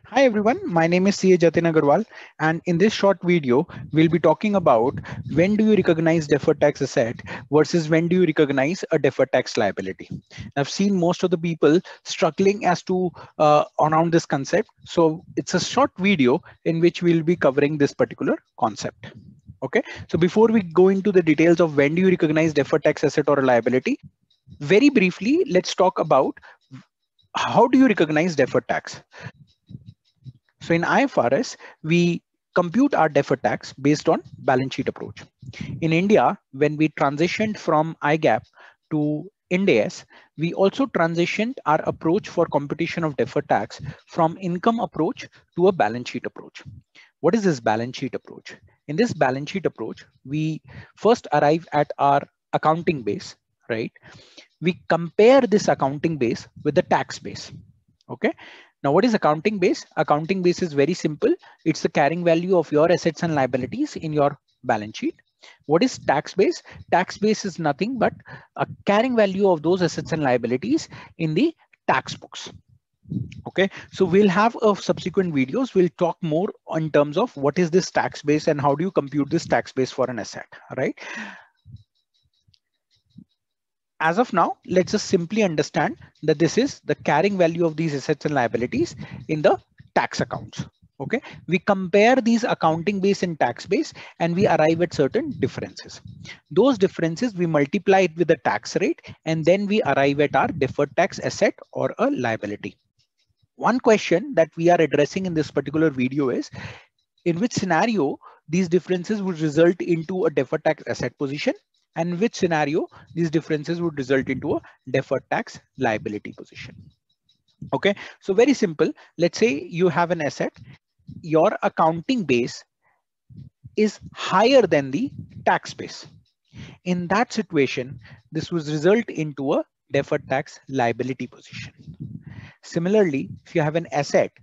Hi everyone, my name is CA Jatin Agarwal, and in this short video, we'll be talking about when do you recognize deferred tax asset versus when do you recognize a deferred tax liability. I've seen most of the people struggling as to around this concept, so it's a short video in which we'll be covering this particular concept. Okay, so before we go into the details of when do you recognize deferred tax asset or a liability, very briefly, let's talk about how do you recognize deferred tax. So in IFRS, we compute our deferred tax based on balance sheet approach. In India, when we transitioned from IGAP to Ind AS, we also transitioned our approach for computation of deferred tax from income approach to a balance sheet approach. What is this balance sheet approach? In this balance sheet approach, we first arrive at our accounting base, right? We compare this accounting base with the tax base. Okay. Now, what is accounting base? Accounting base is very simple. It's the carrying value of your assets and liabilities in your balance sheet. What is tax base? Tax base is nothing but a carrying value of those assets and liabilities in the tax books. Okay, so we'll have a subsequent videos. We'll talk more in terms of what is this tax base and how do you compute this tax base for an asset, right? As of now, let's just simply understand that this is the carrying value of these assets and liabilities in the tax accounts. Okay, we compare these accounting base and tax base and we arrive at certain differences. Those differences we multiply it with the tax rate and then we arrive at our deferred tax asset or a liability. One question that we are addressing in this particular video is in which scenario these differences would result into a deferred tax asset position and in which scenario these differences would result into a deferred tax liability position. Okay, so very simple. Let's say you have an asset, your accounting base is higher than the tax base. In that situation, this would result into a deferred tax liability position. Similarly, if you have an asset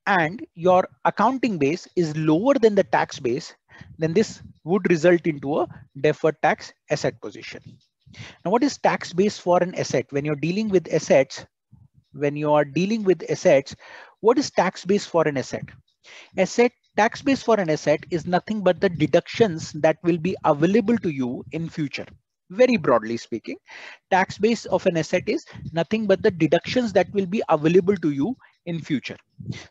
and your accounting base is lower than the tax base, then this would result into a deferred tax asset position. Now, what is tax base for an asset? When you're dealing with assets, what is tax base for an asset? Asset tax base for an asset is nothing but the deductions that will be available to you in future. Very broadly speaking, tax base of an asset is nothing but the deductions that will be available to you in future.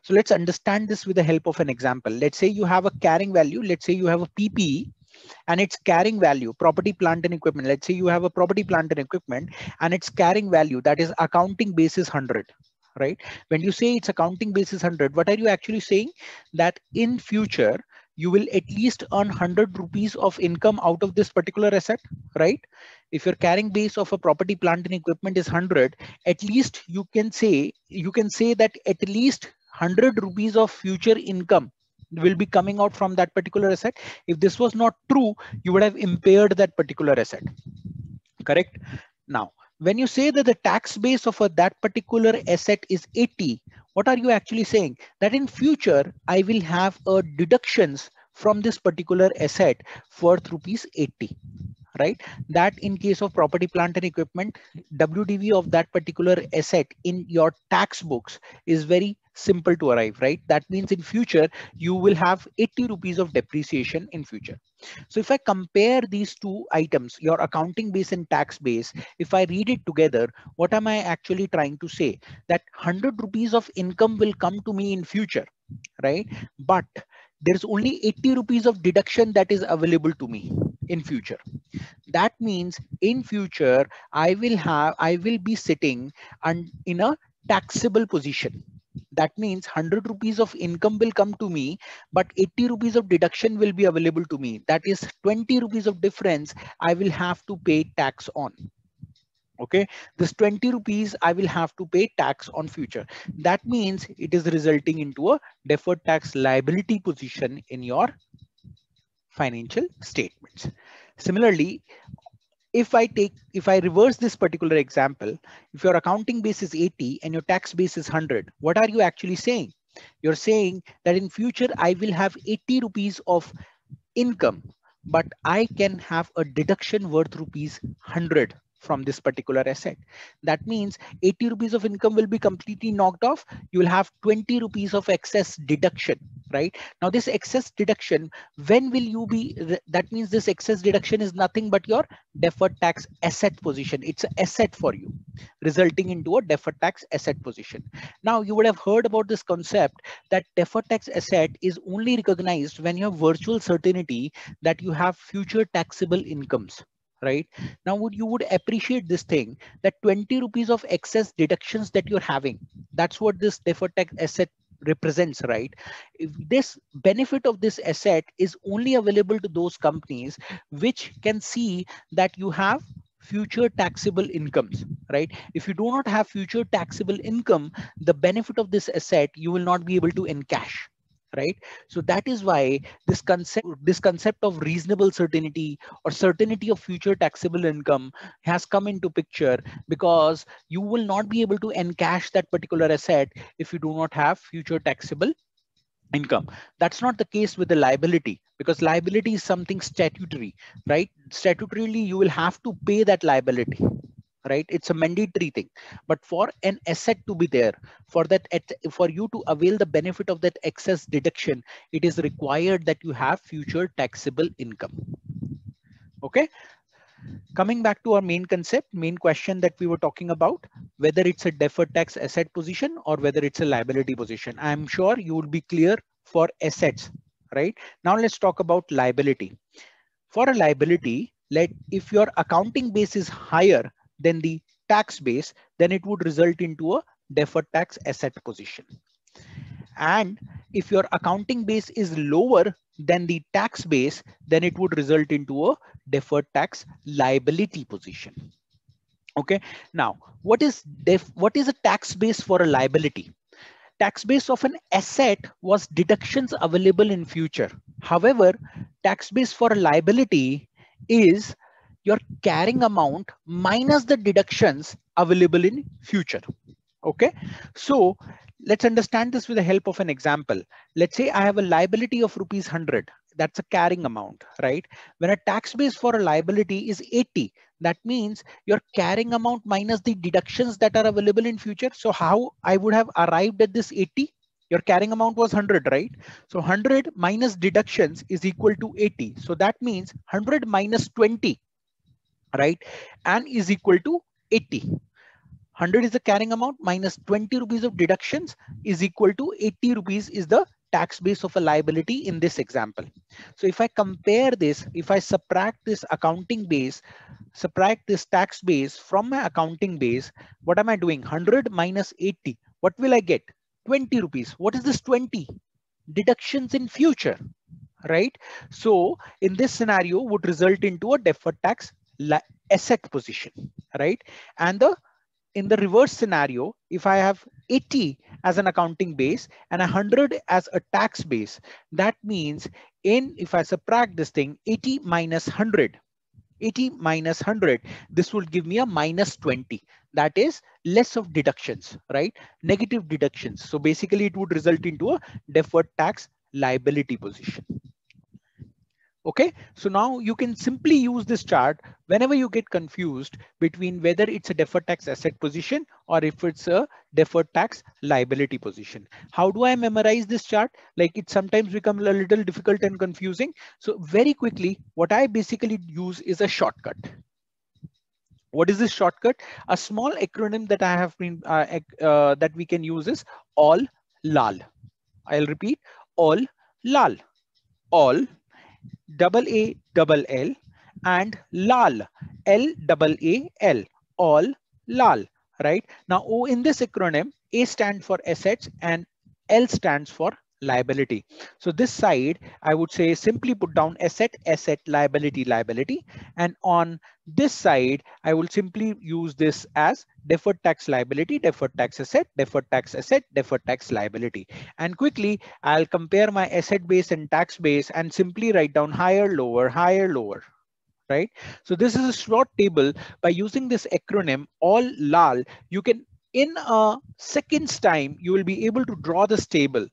So let's understand this with the help of an example. Let's say you have a carrying value. Let's say you have a PPE and its carrying value, property, plant and equipment. Let's say you have a property, plant and equipment and its carrying value, that is accounting basis 100, right? When you say its accounting basis 100, what are you actually saying? That in future, you will at least earn 100 rupees of income out of this particular asset, right? If your carrying base of a property, plant and equipment is 100, at least you can say that at least 100 rupees of future income will be coming out from that particular asset. If this was not true, you would have impaired that particular asset, correct? Now, when you say that the tax base of that particular asset is 80, what are you actually saying? That in future, I will have a deductions from this particular asset worth rupees 80, right? That in case of property, plant and equipment, WDV of that particular asset in your tax books is very simple to arrive, right? That means in future, you will have 80 rupees of depreciation in future. So if I compare these two items, your accounting base and tax base, if I read it together, what am I actually trying to say? That 100 rupees of income will come to me in future, right? But there's only 80 rupees of deduction that is available to me in future. That means in future, I will be sitting in a taxable position. That means 100 rupees of income will come to me, but 80 rupees of deduction will be available to me. That is 20 rupees of difference I will have to pay tax on. Okay, this 20 rupees I will have to pay tax on future. That means it is resulting into a deferred tax liability position in your financial statements. Similarly, if I reverse this particular example, if your accounting base is 80 and your tax base is 100, what are you actually saying? You're saying that in future, I will have 80 rupees of income, but I can have a deduction worth rupees 100. from this particular asset. That means 80 rupees of income will be completely knocked off. You will have 20 rupees of excess deduction, right? Now this excess deduction, when will you be, that means this excess deduction is nothing but your deferred tax asset position. It's an asset for you, resulting into a deferred tax asset position. Now you would have heard about this concept that deferred tax asset is only recognized when you have virtual certainty that you have future taxable incomes, right? Now you would appreciate this thing, that 20 rupees of excess deductions that you're having, that's what this deferred tax asset represents, right? If this benefit of this asset is only available to those companies which can see that you have future taxable incomes, right? If you do not have future taxable income, the benefit of this asset you will not be able to encash, right? So that is why this concept of reasonable certainty or certainty of future taxable income has come into picture, because you will not be able to encash that particular asset if you do not have future taxable income. That's not the case with the liability, because liability is something statutory, right? Statutorily you will have to pay that liability, right? It's a mandatory thing. But for an asset to be there, for for you to avail the benefit of that excess deduction, it is required that you have future taxable income. Okay, coming back to our main concept, main question that we were talking about, whether it's a deferred tax asset position or whether it's a liability position. I'm sure you will be clear for assets, right? Now let's talk about liability. For a liability, if your accounting base is higher than the tax base, then it would result into a deferred tax asset position. And if your accounting base is lower than the tax base, then it would result into a deferred tax liability position. Okay, now what is a tax base for a liability? Tax base of an asset was deductions available in future. However, tax base for a liability is your carrying amount minus the deductions available in future. Okay, so let's understand this with the help of an example. Let's say I have a liability of rupees 100. That's a carrying amount, right? When a tax base for a liability is 80, that means your carrying amount minus the deductions that are available in future. So how I would have arrived at this 80? Your carrying amount was 100, right? So 100 minus deductions is equal to 80. So that means 100 minus 20, right? And is equal to 80. 100 is the carrying amount minus 20 rupees of deductions is equal to 80 rupees is the tax base of a liability in this example. So if I compare this, if I subtract this accounting base, subtract this tax base from my accounting base, what am I doing? 100 minus 80. What will I get? 20 rupees. What is this 20? Deductions in future, right? So in this scenario would result into a deferred tax asset position, right? And in the reverse scenario, if I have 80 as an accounting base and 100 as a tax base, that means if I subtract this thing, 80 minus 100, 80 minus 100, this will give me a minus 20. That is less of deductions, right? Negative deductions. So basically it would result into a deferred tax liability position. Okay, so now you can simply use this chart whenever you get confused between whether it's a deferred tax asset position or if it's a deferred tax liability position. How do I memorize this chart? Like it sometimes becomes a little difficult and confusing. So very quickly, what I basically use is a shortcut. What is this shortcut? A small acronym that I have been that we can use is all LAL. I'll repeat, all LAL. All AALL and LAL, LAAL, all LAL, right? Now, in this acronym, A stands for assets and L stands for liability. So this side, I would say simply put down asset, asset, liability, liability. And on this side, I will simply use this as deferred tax liability, deferred tax asset, deferred tax asset, deferred tax liability. And quickly, I'll compare my asset base and tax base and simply write down higher, lower, higher, lower, right? So this is a short table. By using this acronym, all LAL, you can, in a second's time, you will be able to draw this table,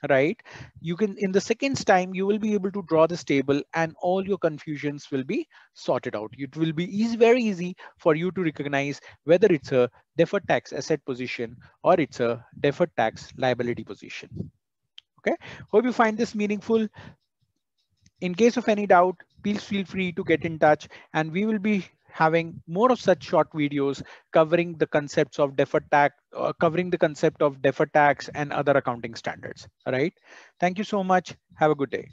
right? You can, in the second's time, you will be able to draw this table and all your confusions will be sorted out. It will be easy, very easy for you to recognize whether it's a deferred tax asset position or it's a deferred tax liability position. Okay, hope you find this meaningful. In case of any doubt, please feel free to get in touch, and we will be having more of such short videos covering the concepts of deferred tax, covering the concept of deferred tax and other accounting standards. All right. Thank you so much. Have a good day.